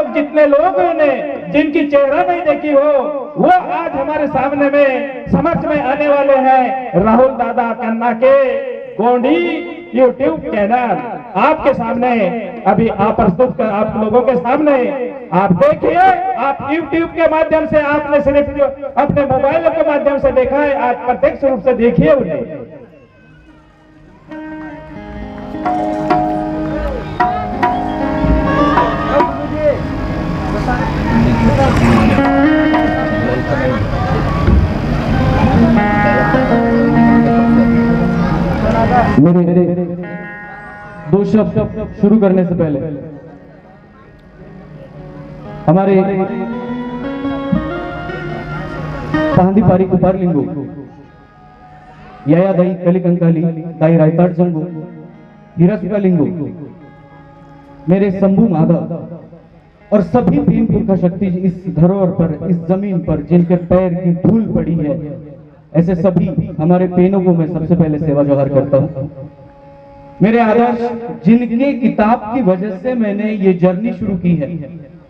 लोग, जितने लोगों ने जिनकी चेहरा नहीं देखी हो, वो आज हमारे सामने में समक्ष में आने वाले हैं। राहुल दादा कन्ना के गोंडी यूट्यूब चैनल आपके सामने अभी आप प्रस्तुत कर, आप लोगों के सामने आप देखिए। आप यूट्यूब के माध्यम से आपने सिर्फ अपने मोबाइल के माध्यम से देखा है, आज प्रत्यक्ष रूप से देखिए उन्हें। मेरे दो शब्द शुरू करने से पहले हमारे पहांदी पारी कुपार लिंगो याया दाई कलिकंकाली दाई रायताड़ जंगो हिरसका लिंगो मेरे शंभू माधव और सभी तीन पुरखा शक्ति इस धरोहर पर, इस जमीन पर जिनके पैर की धूल पड़ी है, ऐसे सभी हमारे पेनों को मैं सबसे पहले सेवा जोहार करता हूं। मेरे आदर्श जिनके किताब की वजह से मैंने ये जर्नी शुरू की है,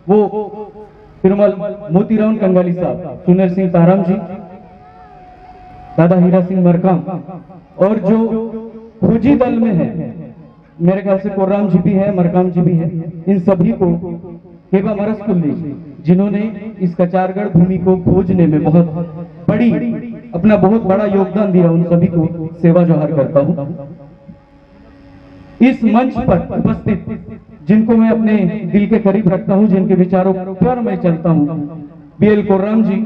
वो तिरुमल मोतीराम कंगाली साहब, सुनील सिंह ताराम जी, दादा हीरा सिंह मरकाम, और जो फौजी दल में है, मेरे ख्याल से कोर्राम जी भी है, मरकाम जी भी है, इन सभी को केबा मरसकुल्ली जिन्होंने इस कचारगढ़ भूमि को खोजने में अपना बहुत बड़ा योगदान दिया, उन सभी को सेवा जोहार करता हूं। इस मंच पर उपस्थित जिनको मैं अपने दिल के करीब रखता हूं, जिनके विचारों पर मैं चलता हूं, बीएल कोर्राम जी,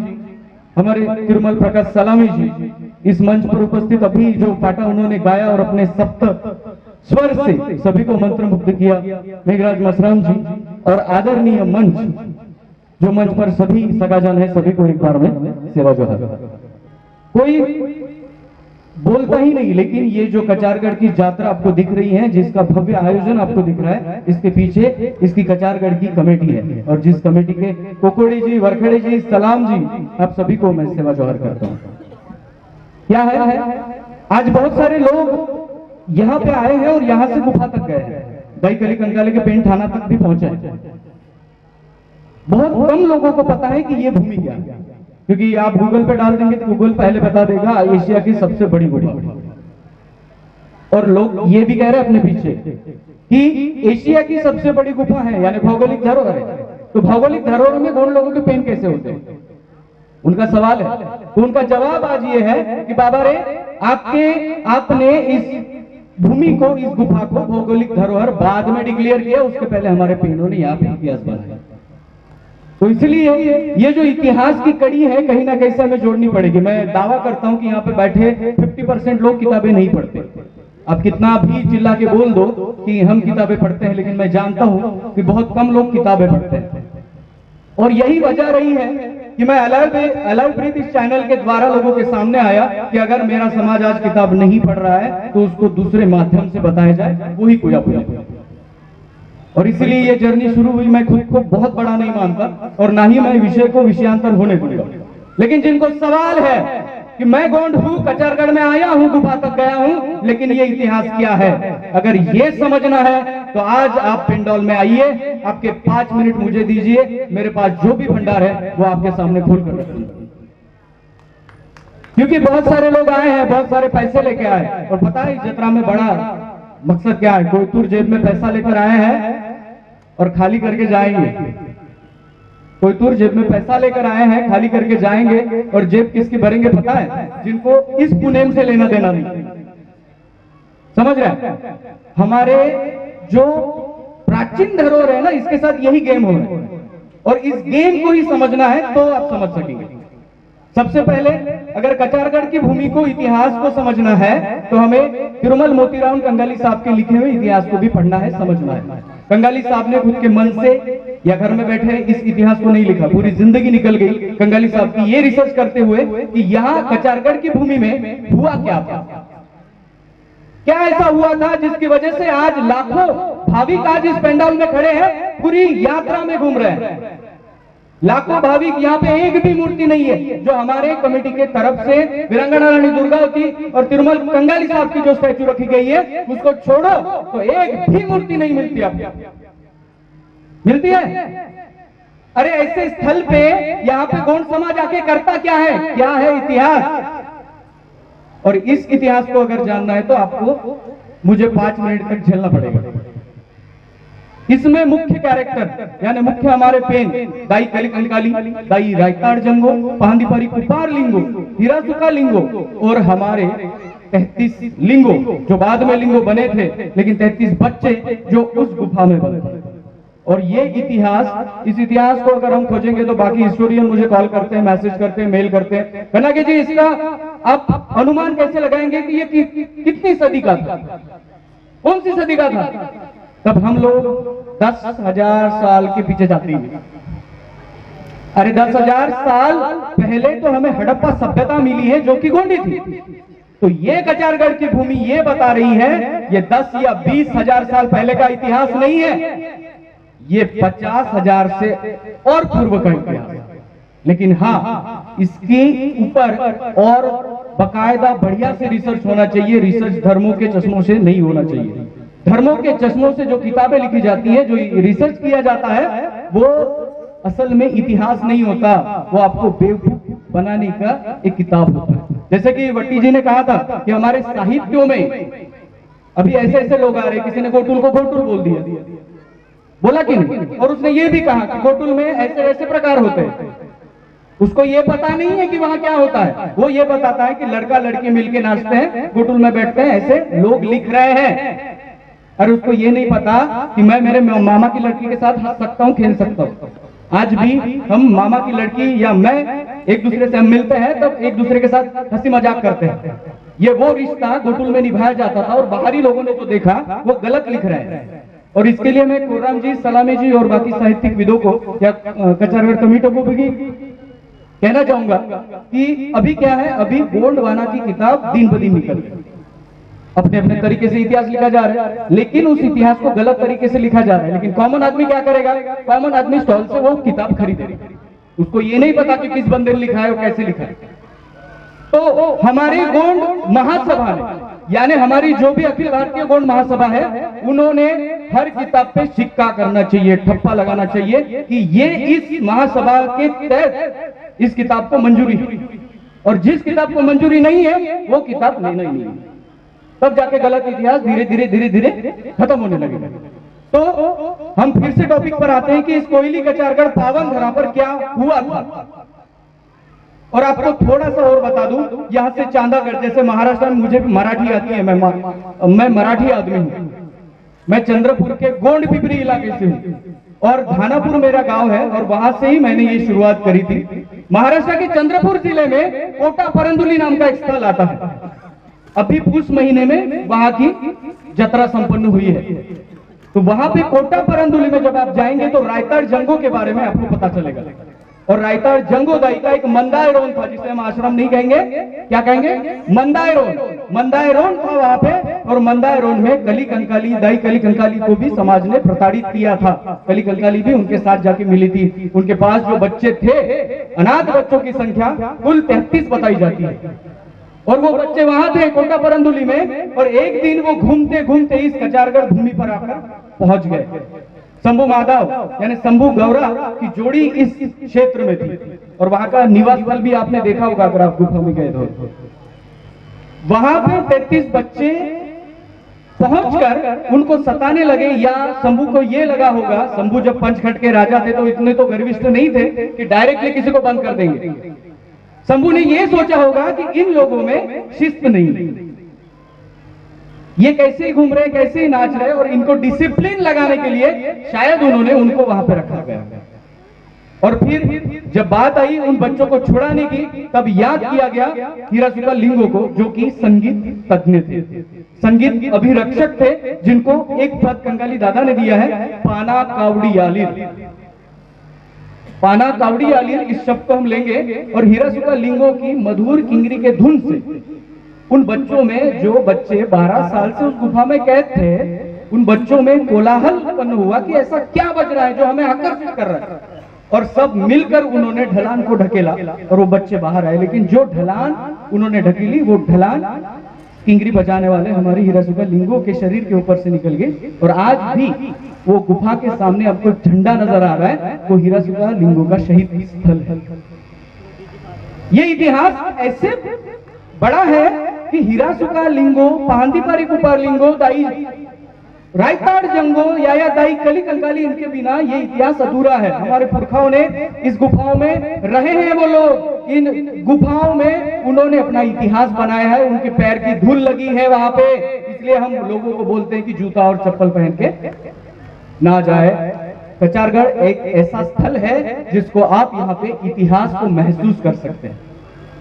हमारे तिरुमल प्रकाश सलामी जी, इस मंच पर उपस्थित अभी जो पाटा उन्होंने गाया और अपने सप्त स्वर से सभी को मंत्रमुग्ध किया, मेघराज मसराम जी, और आदरणीय मंच जो मंच पर सभी सगाजन है, सभी को एक बार में सेवा जोहार। कोई बोलता ही नहीं, लेकिन ये जो कचारगढ़ की यात्रा आपको दिख रही है, जिसका भव्य आयोजन आपको दिख रहा है, इसके पीछे इसकी कचारगढ़ की कमेटी है, और जिस कमेटी के कोकोड़ी जी, वरखड़े जी, सलाम जी, आप सभी को मैं सेवा जोहार करता हूं। क्या है, आज बहुत सारे लोग यहाँ पे आए हैं और यहाँ से गुफा तक गए हैं, दाई कली कंकाली के पेंट थाना तक भी पहुंचे हैं। बहुत कम लोगों को पता है कि ये भूमि क्या है, क्योंकि आप गूगल पे डाल देंगे तो गूगल पहले बता देगा एशिया की सबसे बड़ी गुफा, और लोग ये भी कह रहे हैं अपने पीछे कि एशिया की सबसे बड़ी गुफा है, यानी भौगोलिक धरोहर है। तो भौगोलिक धरोहर में कौन लोगों के पेन कैसे होते हैं, उनका सवाल है। तो उनका जवाब आज ये है कि बाबा रे, आपने इस भूमि को, इस गुफा को भौगोलिक धरोहर बाद में डिक्लेयर किया, उसके पहले हमारे पेनों ने यहाँ पे इतिहास बनाया। तो इसलिए ये जो इतिहास की कड़ी है, कहीं ना कहीं से हमें जोड़नी पड़ेगी। मैं दावा करता हूं कि यहाँ पे बैठे 50% लोग किताबें नहीं पढ़ते। आप कितना भी चिल्ला के बोल दो कि हम किताबें पढ़ते हैं, लेकिन मैं जानता हूं कि बहुत कम लोग किताबें पढ़ते हैं। और यही वजह रही है कि मैं अलाउ प्रीत इस चैनल के द्वारा लोगों के सामने आया कि अगर मेरा समाज आज किताब नहीं पढ़ रहा है तो उसको दूसरे माध्यम से बताया जाए, वही पूजा पूजा। और इसीलिए ये जर्नी शुरू हुई। मैं खुद को बहुत बड़ा नहीं मानता और ना ही मैं विषय को विषयांतर होने दूंगा, लेकिन जिनको सवाल है कि मैं गोंड हूं, कचारगढ़ में आया हूं, गुफा तक गया हूं, लेकिन ये इतिहास क्या है, अगर ये समझना है तो आज आप पिंडौल में आइए, आपके 5 मिनट मुझे दीजिए, मेरे पास जो भी भंडार है वो आपके सामने खोल कर रखूंगा। क्योंकि बहुत सारे लोग आए हैं, बहुत सारे पैसे लेके आए, और पता है जतरा में बड़ा मकसद क्या है, कोई तुर जेब में पैसा लेकर आए हैं और खाली करके जाएंगे, कोई तुर जेब में पैसा लेकर आए हैं, खाली करके जाएंगे, और जेब किसकी भरेंगे पता है, जिनको इस पुनेम से लेना देना नहीं। समझ रहे हैं? हमारे जो प्राचीन धरोहर है ना, इसके साथ यही गेम हो रहा है, और इस गेम को ही समझना है तो आप समझ सकेंगे। सबसे पहले अगर कचारगढ़ की भूमि को, इतिहास को समझना है तो हमें तिरुमल मोतीराम कंगाली साहब के लिखे हुए इतिहास को भी पढ़ना है, समझना है। कंगाली साहब ने खुद के मन से या घर में बैठे इस इतिहास को नहीं लिखा, पूरी जिंदगी निकल गई कंगाली साहब की ये रिसर्च करते हुए कि यहाँ कचारगढ़ की भूमि में हुआ क्या था, क्या ऐसा हुआ था जिसकी वजह से आज लाखों भाविक आज इस पंडाल में खड़े हैं, पूरी यात्रा में घूम रहे हैं। लाखों भाविक, यहाँ पे एक भी मूर्ति नहीं है जो हमारे कमेटी के तरफ से वीरांगना रानी दुर्गावती और तिरुमल कंगाली साहब की जो स्टैचू रखी गई है उसको छोड़ो तो एक भी मूर्ति नहीं मिलती। आपको मिलती है? अरे ऐसे स्थल पे यहाँ पे गोंड समाज आके करता क्या है इतिहास। और इस इतिहास को अगर जानना है तो आपको मुझे 5 मिनट तक झेलना पड़ेगा। इसमें मुख्य कैरेक्टर यानी मुख्य हमारे पेन दाई कली कंकाली, दाई रायताड़ जंगो, पांदीपरी कुपार लिंगो, हिरासुका लिंगो और हमारे 33 लिंगो जो बाद में लिंगो बने थे, लेकिन 33 बच्चे जो उस गुफा में बने थे। और ये इतिहास, इस इतिहास को अगर हम खोजेंगे तो बाकी हिस्टोरियन मुझे कॉल करते हैं, मैसेज करते हैं, मेल करते हैं, कहना कि जी इसका आप अनुमान कैसे लगाएंगे कि ये कितनी सदी का था, कौन सी सदी का था। तब हम लोग 10,000 साल के पीछे जाते हैं। अरे 10,000 साल पहले तो हमें हड़प्पा सभ्यता मिली है जो कि गोंडी थी। तो ये कचारगढ़ की भूमि ये बता रही है ये 10 या 20,000 साल पहले का इतिहास नहीं है, ये 50,000 से और पूर्व का इतिहास है। लेकिन हाँ, इसके ऊपर और बकायदा बढ़िया से रिसर्च होना चाहिए। रिसर्च धर्मों के चश्मों से नहीं होना चाहिए। धर्मों के चश्मों से जो किताबें लिखी जाती है, जो रिसर्च किया जाता है, वो असल में इतिहास नहीं होता, वो आपको बेवकूफ बनाने का एक किताब होता है। जैसे कि वट्टी जी ने कहा था कि हमारे साहित्यों में अभी ऐसे ऐसे लोग आ रहे, किसी ने गोटुल को गोटुल बोल दिया, बोला कि नहीं, और उसने ये भी कहा कि गोटुल में ऐसे ऐसे प्रकार होते हैं। उसको ये पता नहीं है कि वहां क्या होता है, वो ये बताता है कि लड़का लड़की मिलके नाचते हैं, गोटुल में बैठते हैं, ऐसे लोग लिख रहे हैं। अरे उसको ये नहीं पता कि मैं मेरे मामा की लड़की के साथ हंस सकता हूँ, खेल सकता हूँ। आज भी हम मामा की लड़की या मैं एक दूसरे से हम मिलते हैं तब एक दूसरे के साथ हंसी मजाक करते हैं। ये वो रिश्ता गोटुल में निभाया जाता था और बाहरी लोगों ने जो देखा वो गलत लिख रहे हैं। और इसके लिए मैं कुर्राम जी, सलामी जी और बाकी साहित्यिक विदों को या कचारगढ़ कमेटी को भी कहना चाहूंगा कि अभी क्या है, अभी गोंडवाना की किताब दिन ब दिन निकल रही है। अपने अपने तरीके से इतिहास लिखा जा रहा है, लेकिन उस इतिहास को गलत तरीके से लिखा जा रहा है। लेकिन कॉमन आदमी क्या करेगा, कॉमन आदमी स्टॉल से वो किताब खरीदेगा, उसको ये नहीं पता कि किस बंदे ने लिखा है और कैसे लिखा है। तो हमारी गोंड महासभा ने, यानी हमारी जो भी अखिल भारतीय गोंड महासभा है, उन्होंने हर किताब पे सिक्का करना चाहिए, ठप्पा लगाना चाहिए कि ये इस महासभा के तहत इस किताब को मंजूरी है, और जिस किताब को मंजूरी नहीं है वो किताब लेना ही नहीं है। तब जाके गलत इतिहास धीरे धीरे धीरे धीरे खत्म होने लगेगा। तो हम फिर से टॉपिक पर आते हैं कि इस कोयली कचारगढ़ पावन धरा पर क्या हुआ था। और आपको थोड़ा सा और बता दूं, यहाँ से चांदागढ़, जैसे महाराष्ट्र में मुझे मराठी आती है, मैं मराठी आदमी हूँ, मैं चंद्रपुर के गोंड पिपरी इलाके से हूँ और धानापुर मेरा गांव है, और वहां से ही मैंने ये शुरुआत करी थी। महाराष्ट्र के चंद्रपुर जिले में कोटा परंदुली नाम का एक स्थल आता है। अभी उस महीने में वहां की जत्रा संपन्न हुई है। तो वहां पे कोटा परंदुली में जब आप जाएंगे तो रायताड़ जंगो के बारे में आपको पता चलेगा। और रायताड़ जंगो दाई का एक मंदायरोन था, जिसे हम आश्रम नहीं कहेंगे, क्या कहेंगे, मंदायरोन था वहां पे। और मंदायरोन में कली कंकाली, दाई कली कंकाली को भी समाज ने प्रताड़ित किया था। कली कंकाली भी उनके साथ जाके मिली थी। उनके पास जो बच्चे थे, अनाथ बच्चों की संख्या कुल 33 बताई जाती है, और वो बच्चे वहां थे कोटा परंदुली में। और एक दिन वो घूमते घूमते इस कचारगढ़ भूमि पर आकर पहुंच गए। शंभू माधव यानी शंभू गौरा की जोड़ी इस क्षेत्र में थी, और वहां का निवास स्थल भी आपने देखा होगा अगर आप गुफा में गए तो। वहां पे 33 बच्चे पहुंचकर उनको सताने लगे, या शंभू को ये लगा होगा, शंभू जब पंचखट के राजा थे तो इतने तो गर्विष्ठ नहीं थे कि डायरेक्टली किसी को बंद कर देंगे। शंभू ने ये सोचा होगा कि इन लोगों में शिस्त नहीं, ये कैसे ही घूम रहे, कैसे ही नाच रहे, और इनको डिसिप्लिन लगाने के लिए शायद उन्होंने उनको वहां पे रखा गया। और फिर जब बात आई उन बच्चों को छुड़ाने की, तब याद किया गया हिरासुका लिंगो को, जो कि संगीत तज्ञ थे, संगीत अभिरक्षक थे, जिनको एक पद कंकाली दादा ने दिया है, पाना कावड़ी आलिर। पाना कावड़ी आलिर इस शब्द को हम लेंगे, और हिरासुका लिंगो की मधुर किंगरी के धुन से उन बच्चों में, जो बच्चे 12 साल से उस गुफा में कैद थे, उन बच्चों में कोलाहल उत्पन्न हुआ कि ऐसा क्या बज रहा है जो हमें आकर्षित कर रहा है। और सब मिलकर उन्होंने ढलान को ढकेला और वो बच्चे बाहर आए। लेकिन जो ढलान उन्होंने ढकेली, वो ढलान किंगरी बजाने वाले हमारे हिरासुका लिंगो के शरीर के ऊपर से निकल गए और आज भी वो गुफा के सामने आपको झंडा नजर आ रहा है, वो हिरासुका लिंगो का शहीद स्थल है। ये इतिहास ऐसे बड़ा है कि हिरासुका लिंगो, पांदीपारी कुपार लिंगो, दाई रायताड़ जंगो या दाई कली कंकाली, इनके बिना ये इतिहास अधूरा है। हमारे पुरखाओं ने इस गुफाओं में रहे हैं, वो लोग इन गुफाओं में उन्होंने अपना इतिहास बनाया है, उनके पैर की धूल लगी है वहां पे, इसलिए हम लोगों को बोलते हैं कि जूता और चप्पल पहन के ना जाए। कचारगढ़ एक ऐसा स्थल है जिसको आप यहाँ पे इतिहास को महसूस कर सकते हैं।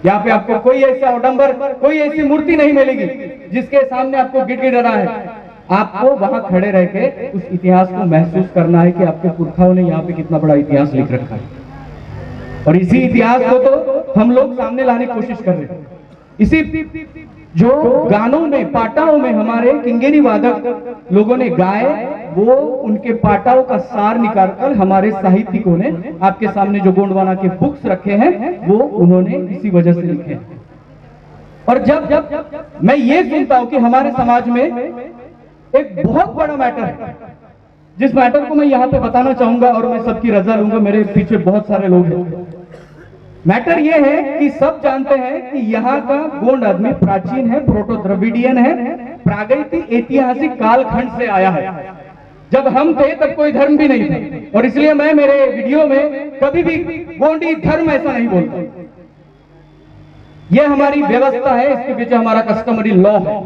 यहाँ पे आपको कोई ऐसा आडंबर, कोई ऐसी मूर्ति नहीं मिलेगी जिसके सामने आपको गिड़गिड़ाना है। आपको वहां खड़े रह के उस इतिहास को महसूस करना है कि आपके पुरखाओं ने यहाँ पे कितना बड़ा इतिहास लिख रखा है, और इसी इतिहास को तो हम लोग सामने लाने की कोशिश कर रहे हैं। इसी जो गानों में, पाटाओं में हमारे किंगेरी वादक लोगों ने गाए, वो उनके पाटाओं का सार निकालकर हमारे साहित्यिकों ने आपके सामने जो गोंडवाना के बुक्स रखे हैं, वो उन्होंने इसी वजह से लिखे हैं। और जब मैं ये सुनता हूं कि हमारे समाज में एक बहुत बड़ा मैटर है, जिस मैटर को मैं यहाँ पे बताना चाहूंगा और मैं सबकी रजा लूंगा, मेरे पीछे बहुत सारे लोग हैं। मैटर ये है कि सब जानते हैं कि यहाँ का गोंड आदमी प्राचीन है, प्रोटो द्रविडियन है, प्रागैतिक ऐतिहासिक कालखंड से आया है। जब हम थे तब कोई धर्म भी नहीं था, और इसलिए मैं मेरे वीडियो में कभी भी गोंडी धर्म ऐसा नहीं बोलता। ये हमारी व्यवस्था है, इसके पीछे हमारा कस्टमरी लॉ है,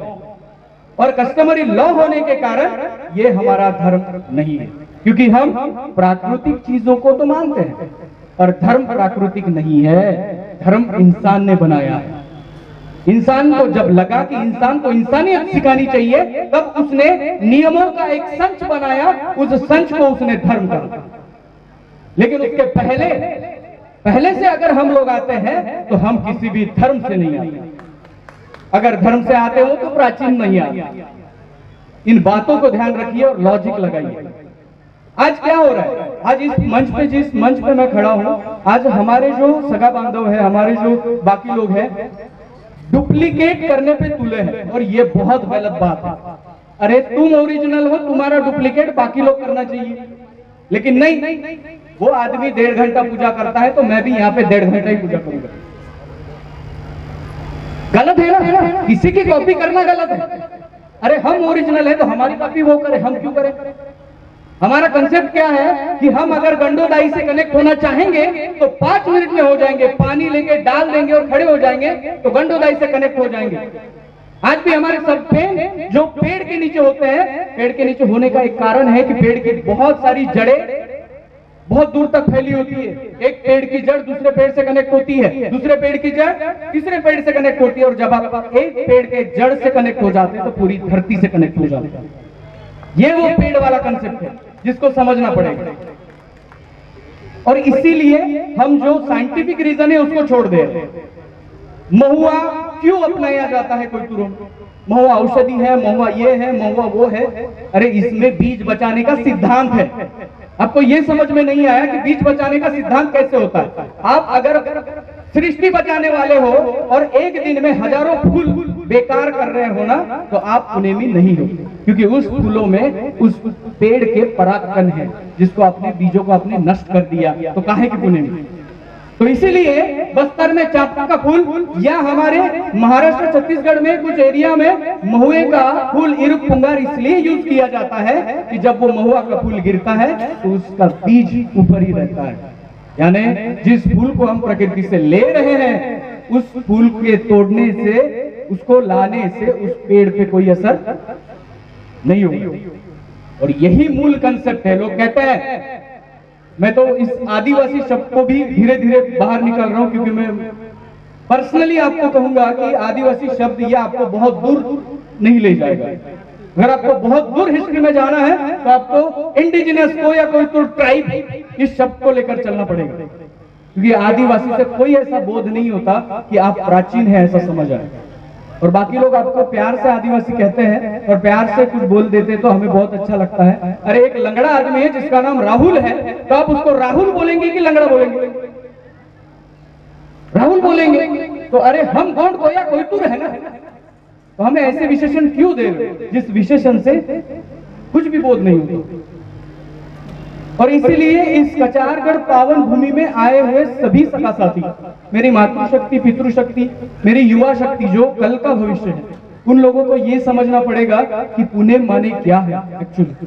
और कस्टमरी लॉ होने के कारण ये हमारा धर्म नहीं है, क्योंकि हम प्राकृतिक चीजों को तो मानते हैं, और धर्म प्राकृतिक नहीं है, धर्म इंसान ने बनाया है। इंसान को जब लगा कि इंसान को इंसानियत सिखानी चाहिए, तब उसने नियमों का एक संच बनाया, उस संच को उसने धर्म कहा। लेकिन उसके पहले से अगर हम लोग आते हैं तो हम किसी भी धर्म से नहीं आते। अगर धर्म से आते हो तो प्राचीन नहीं आते। इन बातों को ध्यान रखिए और लॉजिक लगाइए। आज क्या हो रहा है, आज इस मंच पे, जिस मंच पे मैं खड़ा हूं, आज हमारे जो सगा बांधव है, हमारे जो बाकी लोग हैं, डुप्लीकेट करने पे तुले हैं, और ये बहुत गलत बात है। अरे तुम ओरिजिनल हो, तुम्हारा डुप्लीकेट बाकी लोग करना चाहिए, लेकिन नहीं, वो आदमी 1.5 घंटा पूजा करता है तो मैं भी यहाँ पे 1.5 घंटा ही पूजा करूंगा। गलत है ना, किसी की कॉपी करना गलत है। अरे हम ओरिजिनल है तो हमारी कॉपी वो करे, हम क्यों करें? हमारा कंसेप्ट क्या है कि हम अगर गंडोदाई से कनेक्ट होना चाहेंगे तो 5 मिनट में हो जाएंगे, पानी लेके डाल देंगे और खड़े हो जाएंगे तो गंडोदाई से कनेक्ट हो जाएंगे। आज भी हमारे सब पेड़ जो पेड़ के नीचे होते हैं, पेड़ के नीचे होने का एक कारण है कि पेड़ की बहुत सारी जड़ें बहुत दूर तक फैली होती है। एक पेड़ की जड़ दूसरे पेड़ से कनेक्ट होती है, दूसरे पेड़ की जड़ तीसरे पेड़ से कनेक्ट होती है, और जब आप एक पेड़ के जड़ से कनेक्ट हो जाते हैं तो पूरी धरती से कनेक्ट हो जाते हैं। ये वो पेड़ वाला कंसेप्ट है जिसको समझना पड़ेगा, और इसीलिए हम जो साइंटिफिक रीजन है उसको छोड़ दे। महुआ क्यों अपनाया जाता है कोई तुरंत? महुआ औषधि है, महुआ ये है, महुआ वो है। अरे इसमें बीज बचाने का सिद्धांत है। आपको ये समझ में नहीं आया कि बीज बचाने का सिद्धांत कैसे होता है? आप अगर सृष्टि बचाने वाले हो और एक दिन में हजारों फूल बेकार कर रहे हो ना, तो आप पुनेमी नहीं हो, क्योंकि उस फूलों में उस पेड़ के परागकण है जिसको आपने, बीजों को आपने नष्ट कर दिया, तो काहे की पुनेमी? तो इसीलिए बस्तर में चांपा का फूल, या हमारे महाराष्ट्र छत्तीसगढ़ में कुछ एरिया में महुए का फूल इरुक पुंगार इसलिए यूज किया जाता है कि जब वो महुआ का फूल गिरता है तो उसका बीज ऊपर ही रहता है। यानी जिस फूल को हम प्रकृति से ले रहे हैं, उस फूल के तोड़ने से, उसको लाने से उस पेड़ पे कोई असर नहीं होगा। और यही मूल कंसेप्ट है। लोग कहते हैं, मैं तो इस आदिवासी शब्द को भी धीरे धीरे बाहर निकल रहा हूं, क्योंकि मैं पर्सनली आपको कहूंगा कि आदिवासी शब्द यह आपको बहुत दूर नहीं ले जाएगा। अगर आपको बहुत दूर हिस्ट्री में जाना है तो आपको इंडिजिनस को या कोई तो ट्राइब इस शब्द को लेकर चलना पड़ेगा, क्योंकि आदिवासी से कोई ऐसा बोध नहीं होता कि आप प्राचीन है ऐसा समझ आए। और बाकी लोग आपको प्यार से आदिवासी कहते हैं और प्यार से कुछ बोल देते तो हमें बहुत अच्छा लगता है। अरे एक लंगड़ा आदमी है जिसका नाम राहुल है, तो आप उसको राहुल बोलेंगे कि लंगड़ा बोलेंगे? राहुल बोलेंगे। तो अरे हम गोंड को या कोई तुर है ना, तो हमें ऐसे विशेषण क्यों दे रहे हो जिस विशेषण से कुछ भी बोध नहीं होता। और इसीलिए इस कचारगढ़ पावन भूमि में आए हुए सभी सखा साथी, मेरी मातृशक्ति, पितृशक्ति, मेरी युवा शक्ति जो कल का भविष्य है, उन लोगों को ये समझना पड़ेगा कि पुनेम माने क्या है एक्चुअली।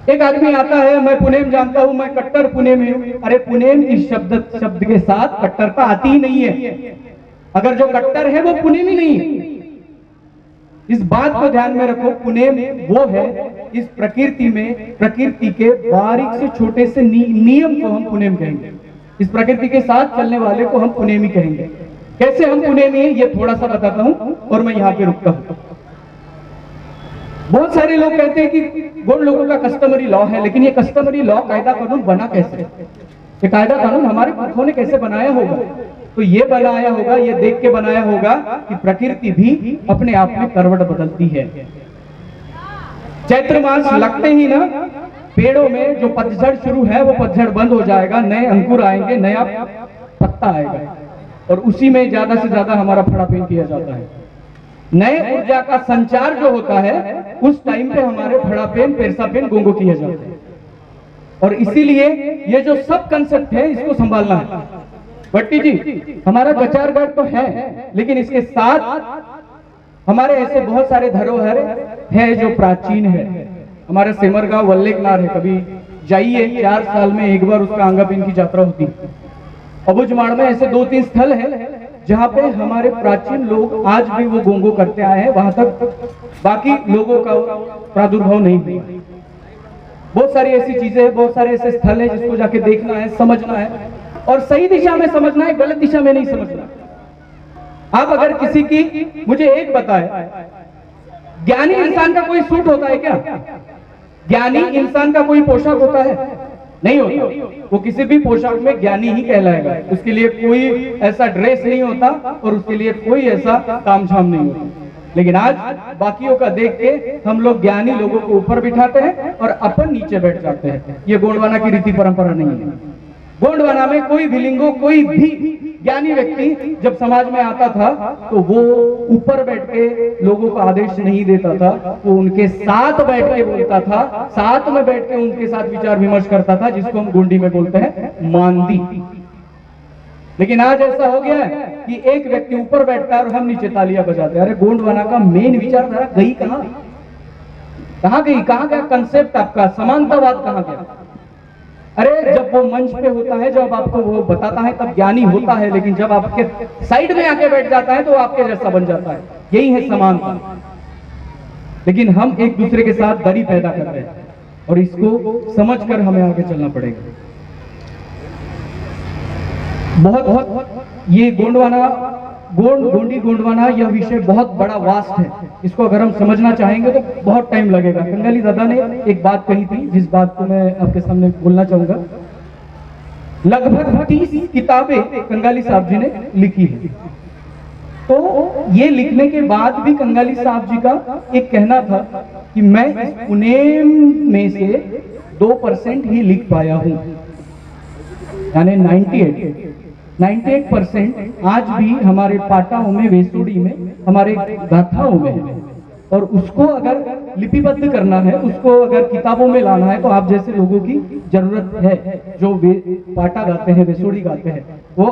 एक आदमी आता है, मैं पुनेम जानता हूं, मैं कट्टर पुनेमी हूं। अरे पुनेम इस शब्द के साथ कट्टरता आती ही नहीं है। अगर जो कट्टर है वो पुनेमी नहीं है। इस बात को ध्यान में रखो, पुनेम वो है इस प्रकृति में, प्रकृति के बारीक से छोटे से नियम को हम पुनेम कहेंगे। इस प्रकृति के साथ चलने वाले को हम पुनेमी कहेंगे। कैसे हम पुनेमी हैं ये थोड़ा सा बताता हूं और मैं यहां पे रुकता हूं। बहुत सारे लोग कहते हैं कि गोंड लोगों का कस्टमरी लॉ है, लेकिन ये कस्टमरी लॉ, कायदा कानून बना कैसे? ये कायदा कानून हमारे पुरखों ने कैसे बनाया होगा? तो ये बनाया होगा, ये देख के बनाया होगा कि प्रकृति भी अपने आप में करवट बदलती है। चैत्र मास लगते ही ना पेड़ों में जो पतझड़ शुरू है वो पतझड़ बंद हो जाएगा, नए अंकुर आएंगे, नया पत्ता आएगा और उसी में ज्यादा से ज्यादा हमारा फड़ापेन किया जाता है। नए ऊर्जा का संचार जो होता है उस टाइम पे हमारे फड़ापेन, पेरसापेन, गोंगो किए जाते हैं। और इसीलिए ये जो सब कंसेप्ट है इसको संभालना है। भट्टी जी, हमारा कचारगढ़ तो है, लेकिन इसके साथ हमारे ऐसे बहुत सारे धरोहर है जो प्राचीन है। हमारा सेमरगांव वल्लेकनार है, कभी जाइए, 4 साल में एक बार उसका आंगापिन की यात्रा होती है। अबुझमाड़ में ऐसे 2-3 स्थल है जहाँ पे हमारे प्राचीन लोग आज भी वो गोंगो करते आए हैं, वहां तक बाकी लोगों का प्रादुर्भाव नहीं हुआ। बहुत सारी ऐसी चीजें हैं, बहुत सारे ऐसे स्थल हैं जिसको जाके देखना है, समझना है और सही दिशा में समझना है, गलत दिशा में नहीं समझना। आप अगर किसी की, मुझे एक बताए, ज्ञानी इंसान का कोई सूट होता है क्या? ज्ञानी इंसान का कोई पोशाक होता है? नहीं होता। वो किसी भी पोशाक में ज्ञानी ही कहलाएगा। उसके लिए कोई ऐसा ड्रेस नहीं होता और उसके लिए कोई ऐसा तामझाम नहीं होता। लेकिन आज बाकियों का देख के हम लोग ज्ञानी लोगों को ऊपर बिठाते हैं और अपन नीचे बैठ जाते हैं। ये गोंडवाना की रीति परंपरा नहीं है। गोंडवाना में कोई भी लिंगो, कोई भी ज्ञानी व्यक्ति जब समाज में आता था तो वो ऊपर बैठ के लोगों को आदेश नहीं देता था, वो उनके साथ बैठ के बोलता था, साथ में बैठ के उनके साथ विचार विमर्श करता था, जिसको हम गोंडी में बोलते हैं मांदी। लेकिन आज ऐसा हो गया है कि एक व्यक्ति ऊपर बैठता है और हम नीचे तालियां बजाते हैं। अरे गोंडवाना का मेन विचारधारा गई कहां? कहां गई? कहां गया कंसेप्ट आपका? समानतावाद कहां गया? अरे जब वो मंच पे होता है, जब आपको वो बताता है तब ज्ञानी होता है, लेकिन जब आपके साइड में आके बैठ जाता है तो आपके जैसा बन जाता है। यही है समानता। लेकिन हम एक दूसरे के साथ दरी पैदा कर रहे हैं और इसको समझकर हमें आगे चलना पड़ेगा। बहुत ये गोंडवाना, गोंडी गोंडवाना, यह विषय बहुत बड़ा वास्ट है। इसको अगर हम समझना चाहेंगे तो बहुत टाइम लगेगा। कंगाली दादा ने एक बात कही थी, जिस बात को मैं आपके सामने बोलना चाहूंगा। लगभग 30 किताबें कंगाली साहब जी ने लिखी है। तो ये लिखने के बाद भी कंगाली साहब जी का एक कहना था कि मैं इस पुनेम में से 2% ही लिख पाया हूं, यानी 98% आज भी हमारे पाटाओं में, वेसुड़ी में, हमारे गाथाओं में है। और उसको अगर लिपिबद्ध करना है, उसको अगर किताबों में लाना है तो आप जैसे लोगों की जरूरत है, जो पाटा गाते हैं, वेसुड़ी गाते हैं, वो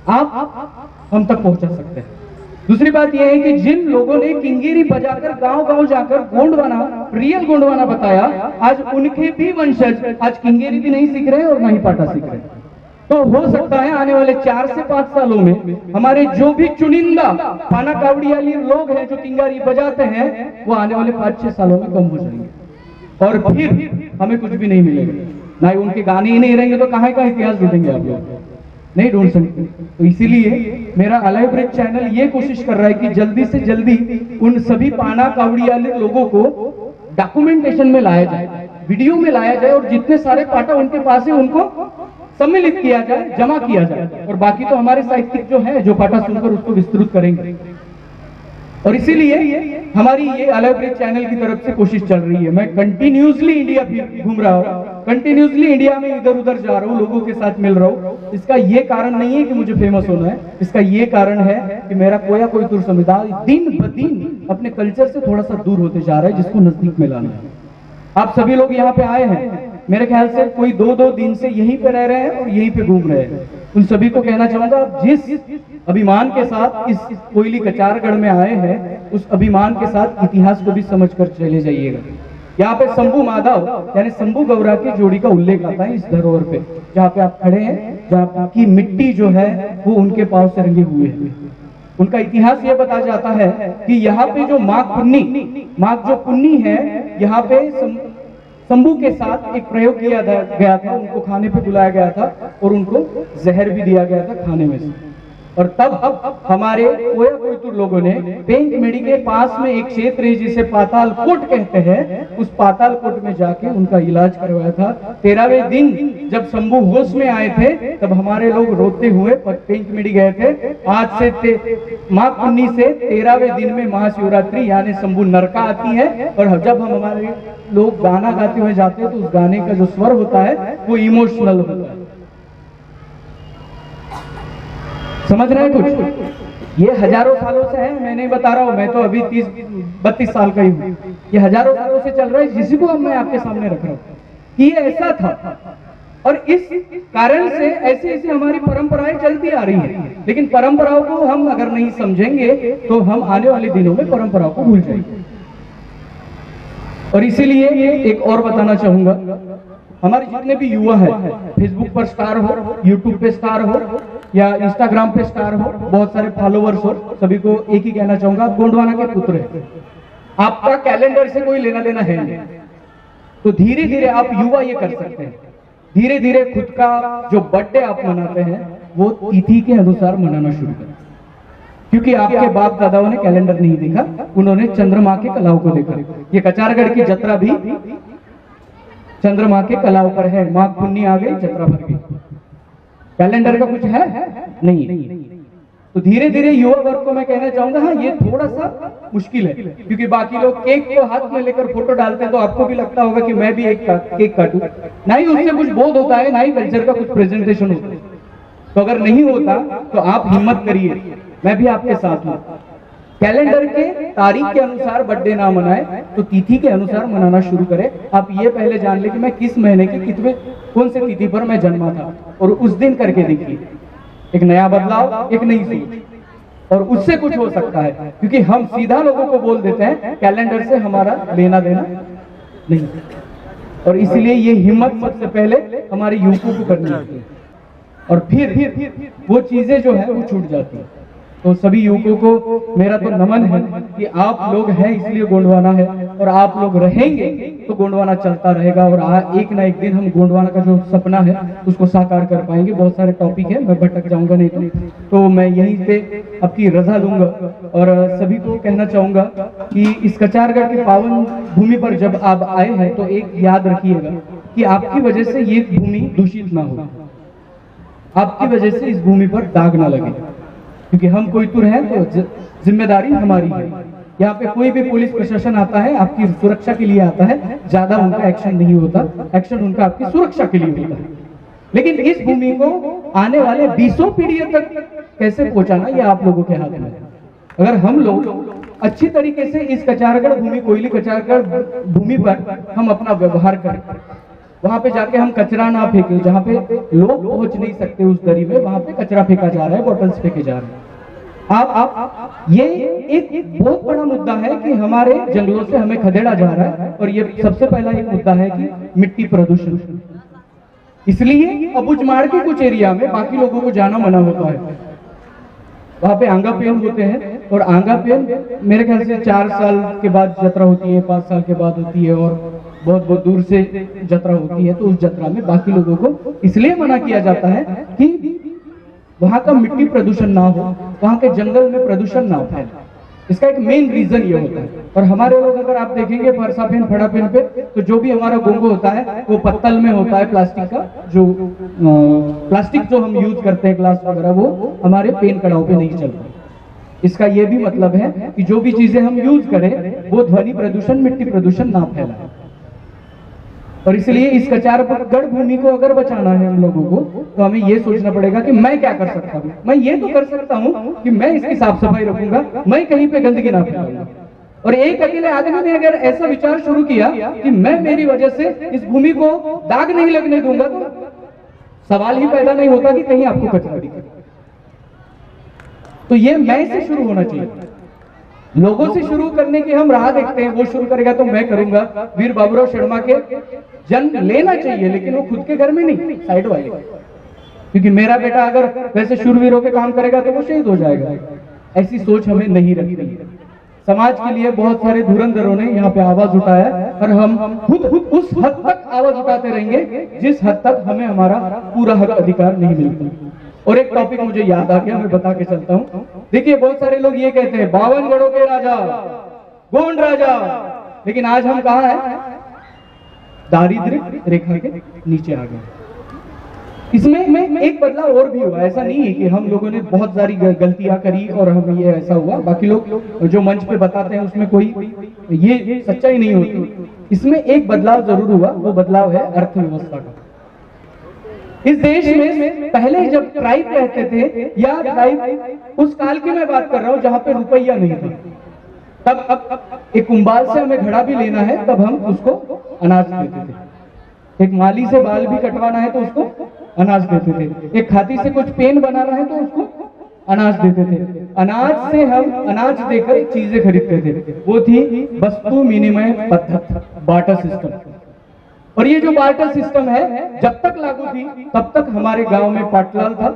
आप हम तक पहुंचा सकते हैं। दूसरी बात यह है कि जिन लोगों ने किंगेरी बजाकर गांव-गांव जाकर गोंडवाना, रियल गोंडवाना बताया, आज उनके भी वंशज आज किंगेरी भी नहीं सीख रहे और ना ही पाटा सीख रहे। तो हो सकता है आने वाले 4 से 5 सालों में हमारे जो भी चुनिंदा पाना कावड़ियाली लोग हैं जो किंगारी बजाते हैं, वो आने वाले 5-6 सालों में कम हो जाएंगे और फिर हमें कुछ भी नहीं मिलेगा। ना उनके गाने ही नहीं रहेंगे तो कहाँ का इतिहास ढूंढेंगे आप लोग? नहीं ढूंढ सकते। तो इसीलिए मेरा अलाइव ब्रेक चैनल ये कोशिश कर रहा है कि जल्दी से जल्दी उन सभी पाना कावड़ियाली लोगों को डॉक्यूमेंटेशन में लाया जाए, वीडियो में लाया जाए और जितने सारे पाटा उनके पास है उनको सम्मिलित किया जाए, जमा किया जाए। और बाकी तो हमारे साहित्यिक जो है, जो पाटा सुनकर उसको विस्तृत करेंगे। और इसीलिए हमारी ये अलाइव ब्रेक चैनल की तरफ से कोशिश चल रही है। मैं कंटिन्यूसली इंडिया घूम रहा हूँ कंटिन्यूसली इंडिया में इधर उधर जा रहा हूँ, लोगों के साथ मिल रहा हूँ। इसका ये कारण नहीं है कि मुझे फेमस होना है, इसका ये कारण है कि मेरा कोई तुर समुदाय दिन ब दिन अपने कल्चर से थोड़ा सा दूर होते जा रहा है, जिसको नजदीक में लाना है। आप सभी लोग यहाँ पे आए हैं, मेरे ख्याल से कोई 2-2 दिन से यहीं पे रह रहे हैं और यहीं पे घूम रहे हैं। उन सभी को कहना चाहूंगा, जिस अभिमान के साथ इस कोयली कचारगढ़ में आए हैं, उस अभिमान के साथ इतिहास को भी समझ कर चले जाइएगा। यहाँ पे शंभू माधव यानी शंभू गौरा की जोड़ी का उल्लेख आता है इस धरोहर पे, जहाँ पे आप खड़े हैं, जहाँ की मिट्टी जो है वो उनके पांव से रंगी हुई है। उनका इतिहास ये बताया जाता है कि यहाँ पे जो माघ पुन्नी है, यहाँ पे शंभू के साथ एक प्रयोग किया गया था, उनको खाने पे बुलाया गया था और उनको जहर भी दिया गया था खाने में से। और तब हमारे कोयतुर लोगों ने पेंचमेड़ी के पास में एक क्षेत्र है जिसे पाताल कोट कहते हैं, उस पाताल कोट में जाके उनका इलाज करवाया था। 13वें दिन जब शंभू होश में आए थे, तब हमारे लोग रोते हुए पेंचमेड़ी गए थे। आज से माघ पुन्नी से 13वें दिन में महाशिवरात्रि यानी शंभू नरका आती है, और जब हम हमारे लोग गाना गाते हुए जाते हैं तो उस गाने का जो स्वर होता है वो इमोशनल होता है। समझ रहे हैं कुछ? ये हजारों सालों से है, मैं नहीं बता रहा हूं, मैं तो अभी 30-32 साल का ही हूं। ये हजारों सालों से चल रहा है, जिसी को मैं आपके सामने रख रहा हूं कि ये ऐसा था। और इस कारण से ऐसे ऐसे हमारी परंपराएं चलती आ रही हैं, लेकिन परंपराओं को हम अगर नहीं समझेंगे तो हम आने वाले दिनों में परंपराओं को भूल जाएंगे। और इसीलिए एक और बताना चाहूंगा, हमारे जितने भी युवा है, फेसबुक पर स्टार हो, यूट्यूब पे स्टार हो या इंस्टाग्राम पे स्टार हो, बहुत सारे फॉलोवर्स हो, सभी को एक ही कहना चाहूंगा, आप गोंडवाना के पुत्र हैं, आपका कैलेंडर से कोई लेना देना है नहीं। तो धीरे धीरे आप युवा ये कर सकते हैं, धीरे धीरे खुद का जो बर्थडे आप मनाते हैं वो तिथि के अनुसार मनाना शुरू करें, क्योंकि आपके बाप दादाओं ने कैलेंडर नहीं देखा, उन्होंने चंद्रमा के कलाओं को देखा। ये कचारगढ़ की जत्रा भी चंद्रमा के कलाओं पर है। माघ पुन्नी आ गई, जत्रा भर गई, कैलेंडर का कुछ है नहीं। तो धीरे धीरे युवा वर्ग को मैं कहना चाहूंगा, हाँ ये थोड़ा सा मुश्किल है, क्योंकि बाकी लोग केक को हाथ में लेकर फोटो डालते हैं, तो आपको भी लगता होगा कि मैं भी एक केक काटूं, ना ही उससे कुछ बोध होता है, ना ही कल्चर का कुछ प्रेजेंटेशन होता है। तो अगर नहीं होता तो आप हिम्मत करिए, मैं भी आपके साथ हूं। कैलेंडर के तारीख के अनुसार बर्थडे ना मनाए, तो तिथि के अनुसार मनाना शुरू करें। आप ये पहले जान ले कि मैं किस महीने की कितने कौन से तिथि पर मैं जन्मा था, और उस दिन करके देखिए, एक नया बदलाव, एक नई सोच, और उससे कुछ हो सकता है। क्योंकि हम सीधा लोगों को बोल देते हैं कैलेंडर से हमारा लेना देना नहीं, और इसलिए ये हिम्मत सबसे पहले हमारे युवकों को करनी है, और फिर वो चीजें जो है वो छूट जाती है। तो सभी युवकों को मेरा तो नमन है कि आप लोग हैं इसलिए गोंडवाना है, और आप लोग रहेंगे तो गोंडवाना चलता रहेगा, और एक ना एक दिन हम गोंडवाना का जो सपना है उसको साकार कर पाएंगे। बहुत सारे टॉपिक है, मैं भटक जाऊंगा नहीं तो मैं यहीं पे आपकी रजा लूंगा, और सभी को कहना चाहूंगा कि इस कचारगढ़ की पावन भूमि पर जब आप आए हैं तो एक याद रखिएगा कि आपकी वजह से ये भूमि दूषित ना हो, आपकी वजह से इस भूमि पर दाग ना लगे, क्योंकि हम कोयतुर हैं तो जिम्मेदारी हमारी है। यहाँ पे कोई भी पुलिस प्रशासन आता है आपकी सुरक्षा के लिए आता है, ज्यादा उनका एक्शन नहीं होता, एक्शन उनका आपकी सुरक्षा के लिए होता है। लेकिन इस भूमि को आने वाले 20 पीढ़ियों तक कैसे पहुंचाना ये आप लोगों के हाथ में है। अगर हम लोग अच्छी तरीके से इस कचारगढ़ भूमि, कोयली कचारगढ़ भूमि पर हम अपना व्यवहार करें, वहां पे जाके हम कचरा ना फेंके, जहाँ पे लोग पहुंच नहीं सकते उस दरी में, वहां पे कचरा फेंका जा रहा है, बॉटल्स फेंके जा रहे हैं। आप ये एक बहुत बड़ा मुद्दा है कि हमारे जंगलों से हमें खदेड़ा जा रहा है, और ये सबसे पहला एक मुद्दा है कि मिट्टी प्रदूषण। इसलिए अबुझमाड़ के कुछ एरिया में बाकी लोगों को जाना मना होता है, वहां पे आंगा पेन होते हैं, और आंगा पेन मेरे ख्याल से 4 साल के बाद जत्रा होती है, 5 साल के बाद होती है, और बहुत बहुत दूर से जत्रा होती है। तो उस जत्रा में बाकी लोगों को इसलिए मना किया जाता है कि वहां का मिट्टी प्रदूषण ना हो, वहां के जंगल में प्रदूषण ना फैले। इसका एक मेन रीजन ये होता है। और हमारे लोग अगर आप देखेंगे फरसा पेन, फड़ा पेन पे, तो जो भी हमारा गोंगो होता है वो पत्तल में होता है, प्लास्टिक का, जो प्लास्टिक जो हम यूज करते हैं ग्लास वगैरह, वो हमारे पेन कड़ाव पे नहीं चलता। इसका ये भी मतलब है कि जो भी चीजें हम यूज करें वो ध्वनि प्रदूषण, मिट्टी प्रदूषण ना फैलाए। और इसलिए इस कचारगढ़ भूमि को अगर बचाना है हम लोगों को, तो हमें ये सोचना पड़ेगा कि मैं क्या कर सकता हूँ। मैं ये तो कर सकता हूँ कि मैं इसकी साफ सफाई रखूंगा, मैं कहीं पे गंदगी ना फैलाऊंगा। और एक अकेले आदमी ने अगर ऐसा विचार शुरू किया कि मैं मेरी वजह से इस भूमि को दाग नहीं लगने दूंगा, तो सवाल ही पैदा नहीं होता कि कहीं आपको कचरा दिखे। तो ये मैं से शुरू होना चाहिए, लोगों से शुरू करने की हम राह देखते हैं। वो शुरू करेगा तो मैं करूंगा। वीर बाबूराव शर्मा के जन्म लेना चाहिए, लेकिन वो खुद के घर में नहीं, साइड वाले, क्योंकि मेरा बेटा अगर वैसे शूरवीर होकर काम करेगा तो वो शहीद हो जाएगा। ऐसी सोच हमें नहीं रखनी। समाज के लिए बहुत सारे धुरंधरों ने यहाँ पे आवाज उठाया और हम खुद उस हद तक आवाज उठाते रहेंगे जिस हद तक हमें हमारा पूरा हक अधिकार नहीं मिलता। और एक टॉपिक मुझे याद आ गया, मैं बता के चलता हूँ। देखिए, बहुत सारे लोग ये कहते हैं 52 गढ़ों के राजा, गोंड राजा, लेकिन आज हम कहाँ हैं? दारिद्र्य रेखा के नीचे आ गए। इसमें एक बदलाव और भी हुआ। ऐसा नहीं है कि हम लोगों ने बहुत सारी गलतियां करी और हम ये ऐसा हुआ। बाकी लोग जो मंच पे बताते हैं उसमें कोई ये सच्चाई नहीं होती। इसमें एक बदलाव जरूर हुआ, वो बदलाव है अर्थव्यवस्था का। इस देश में पहले जब ट्राइब रहते थे, या ट्राइब उस काल की मैं बात कर रहा हूँ जहां पे रुपया नहीं था, तब अब एक कुंभार से हमें घड़ा भी लेना है तब हम उसको अनाज देते थे। एक माली से बाल भी कटवाना है तो उसको अनाज देते थे। एक खाती से कुछ पेन बनाना है तो उसको अनाज देते थे। अनाज से हम अनाज देकर चीजें खरीदते थे। वो थी वस्तु विनिमय पद्धति, बार्टर सिस्टम। और ये जो बार्टर सिस्टम है जब तक लागू थी तब तक हमारे गांव में पाटलाल था,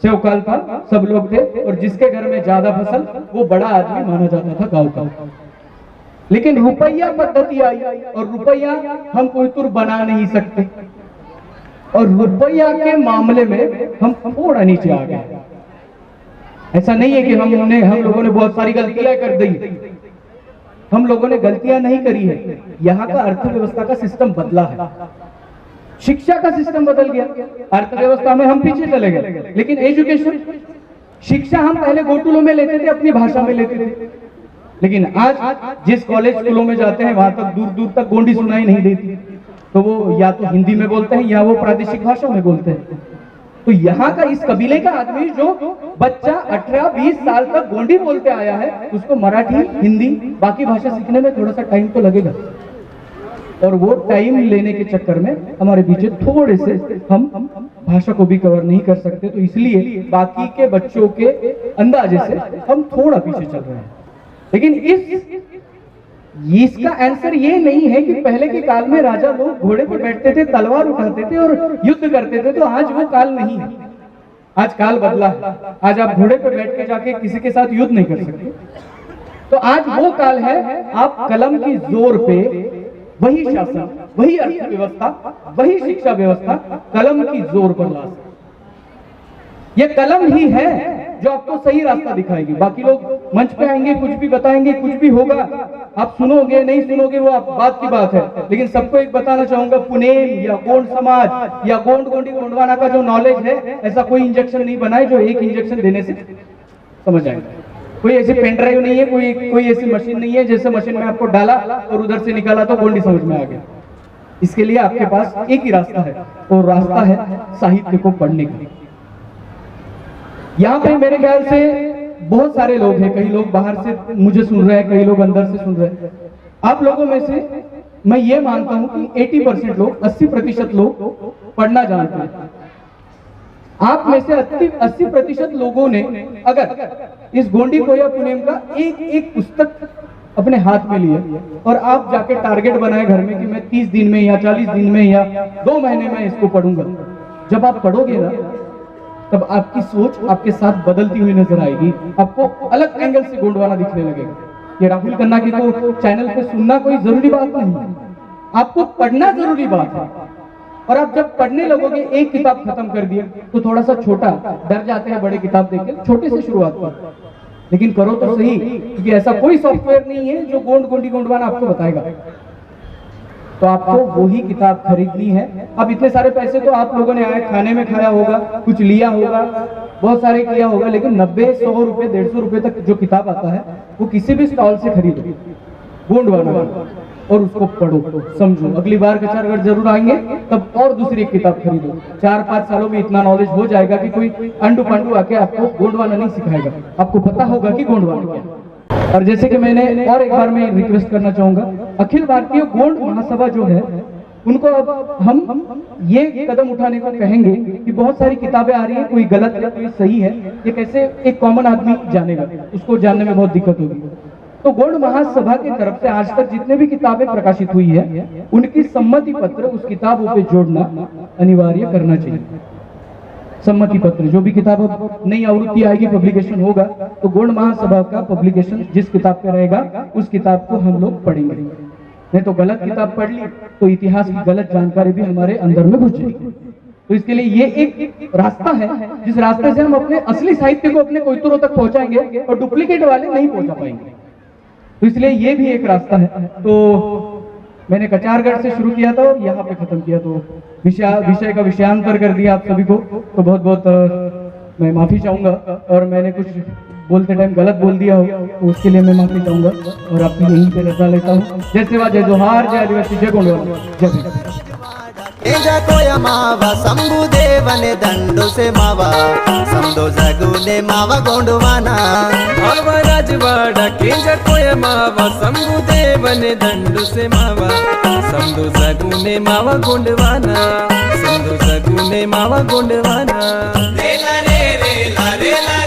सेवकाल था, सब लोग थे, और जिसके घर में ज्यादा फसल वो बड़ा आदमी माना जाता था गांव का। लेकिन रुपया पद्धति आई और रुपया हम कोई तुर बना नहीं सकते, और रुपया के मामले में हम थोड़ा नीचे आ गए। ऐसा नहीं है कि हम लोगों ने बहुत सारी गलतियां कर दी, हम लोगों ने गलतियां नहीं करी है। यहाँ का अर्थव्यवस्था का सिस्टम बदला है, शिक्षा का सिस्टम बदल गया, अर्थव्यवस्था में हम पीछे चले गए। लेकिन एजुकेशन, शिक्षा हम पहले गोटुलों में लेते थे, अपनी भाषा में लेते थे, लेकिन आज जिस कॉलेज स्कूलों में जाते हैं वहां तक दूर दूर तक गोंडी सुनाई नहीं देती। तो वो या तो हिंदी में बोलते हैं या वो प्रादेशिक भाषा में बोलते हैं। तो यहाँ का इस कबीले का आदमी जो बच्चा 18-20 साल तक गोंडी बोलते आया है, उसको मराठी, हिंदी, बाकी भाषा सीखने में थोड़ा सा टाइम तो लगेगा। और वो टाइम लेने के चक्कर में हमारे पीछे थोड़े से हम भाषा को भी कवर नहीं कर सकते। तो इसलिए बाकी के बच्चों के अंदाजे से हम थोड़ा पीछे चल रहे हैं। लेकिन इसका आंसर ये नहीं है कि पहले के काल में राजा लोग घोड़े पर बैठते थे, तलवार उठाते थे और युद्ध करते थे। तो आज वो काल नहीं है, आज काल बदला है। आज आप घोड़े पर बैठ के जाके किसी के साथ युद्ध नहीं कर सकते। तो आज वो काल है, आप कलम की जोर पे वही शासन, वही अर्थव्यवस्था, वही शिक्षा व्यवस्था कलम की जोर पर ला सकते। ये कलम ही है जो आपको सही रास्ता दिखाएगी। बाकी लोग मंच पे आएंगे, कुछ भी बताएंगे, कुछ भी होगा, आप सुनोगे नहीं सुनोगे वो आप बात की बात है। लेकिन सबको एक बताना चाहूंगा, पुनेम या गोंड समाज या गोंड गोंडी गोंडवाना का जो नॉलेज है, ऐसा कोई इंजेक्शन नहीं बनाए जो एक इंजेक्शन देने से समझ आएगा। कोई ऐसी पेन ड्राइव नहीं है, कोई ऐसी मशीन नहीं है जैसे मशीन में आपको डाला और उधर से निकाला तो गोंडी समझ में आ गया। इसके लिए आपके पास एक ही रास्ता है, और रास्ता है साहित्य को पढ़ने का। यहाँ पे मेरे ख्याल से बहुत सारे लोग हैं, कई लोग बाहर से मुझे सुन रहे हैं, कई लोग अंदर से सुन रहे हैं। आप लोगों में से मैं ये मानता हूं कि 80% लोग, 80% लोग पढ़ना जानते हैं। आप में से 80% लोगों ने अगर इस गोंडी कोया पुनेम का एक पुस्तक अपने हाथ में लिए और आप जाके टारगेट बनाए घर में कि मैं 30 दिन में या 40 दिन में या 2 महीने में इसको पढ़ूंगा, जब आप पढ़ोगे ना तब आपकी सोच आपके साथ बदलती हुई नजर आएगी। आपको अलग एंगल से गोंडवाना दिखने लगेगा। ये राहुल खन्ना की तो चैनल पे सुनना कोई जरूरी बात नहीं है, आपको पढ़ना जरूरी बात है। और आप जब पढ़ने लगोगे, एक किताब खत्म कर दिया तो थोड़ा सा छोटा, डर जाते हैं बड़े किताब देख, छोटे से शुरुआत कर, लेकिन करो तो सही, क्योंकि ऐसा कोई सॉफ्टवेयर नहीं है जो गोंड गोंडी गोंडवाना आपको बताएगा। तो आपको वही किताब खरीदनी है। अब इतने सारे पैसे तो आप लोगों ने आए खाने में खाया होगा, कुछ लिया होगा, बहुत सारे किया होगा, लेकिन 90-100 रुपए 150 रुपए तक जो किताब आता है वो किसी भी स्टॉल से खरीदो गोंडवाना, और उसको पढ़ो, समझो। अगली बार कचारगढ़ जरूर आएंगे तब और दूसरी एक किताब खरीदो। 4-5 सालों में इतना नॉलेज हो जाएगा कि कोई अंडू पांडू आके आपको गोंडवाना नहीं सिखाएगा, आपको पता होगा कि गोंडवाना क्या है। और जैसे कि मैंने और एक बार मैं रिक्वेस्ट करना चाहूंगा, अखिल भारतीय गोंड महासभा जो है उनको अब हम ये कदम उठाने को कहेंगे कि बहुत सारी किताबें आ रही है, कोई गलत है कोई सही है, ये कैसे एक कॉमन आदमी जानेगा, उसको जानने में बहुत दिक्कत होगी। तो गोंड महासभा की तरफ से आज तक जितने भी किताबें प्रकाशित हुई है उनकी सम्मति पत्र उस किताबों पे जोड़ना अनिवार्य करना चाहिए। सम्मति पत्र, जो भी किताब अब नई आवृत्ति आएगी, पब्लिकेशन होगा, तो गोंड महासभा का पब्लिकेशन जिस किताब पे रहेगा उस किताब को हम लोग पढ़ेंगे। नहीं तो गलत किताब पढ़ ली तो इतिहास की गलत जानकारी भी हमारे अंदर में घुस जाएगी। तो इसके लिए ये एक रास्ता है जिस रास्ते से हम अपने असली साहित्य को अपने कोयतुरों तक पहुंचाएंगे और डुप्लीकेट वाले नहीं पहुंचा पाएंगे। तो इसलिए ये भी एक रास्ता है। तो मैंने कचारगढ़ से शुरू किया था और यहाँ पे खत्म किया, तो विषय का विषयांतर कर दिया आप सभी को, तो बहुत बहुत मैं माफी चाहूंगा। और मैंने कुछ बोलते टाइम गलत बोल दिया हो तो उसके लिए मैं माफी चाहूंगा और आपकी यहीं पे रजा लेता हूँ। जय सेवा, जय जोहार, जय आदिवासी, जय गोंडवाना, जय भीम। मावा शंभु देवने दंडो से मावा समदो जगुने मावा गोंडवाना मावा राजवाड़ा केंजा कोया मावा शंभु देवने दंडो से मावा समदो जगुने मावा गोंडवाना समदो जगुने मावा गोंडवाना रे ला रे ला रे ला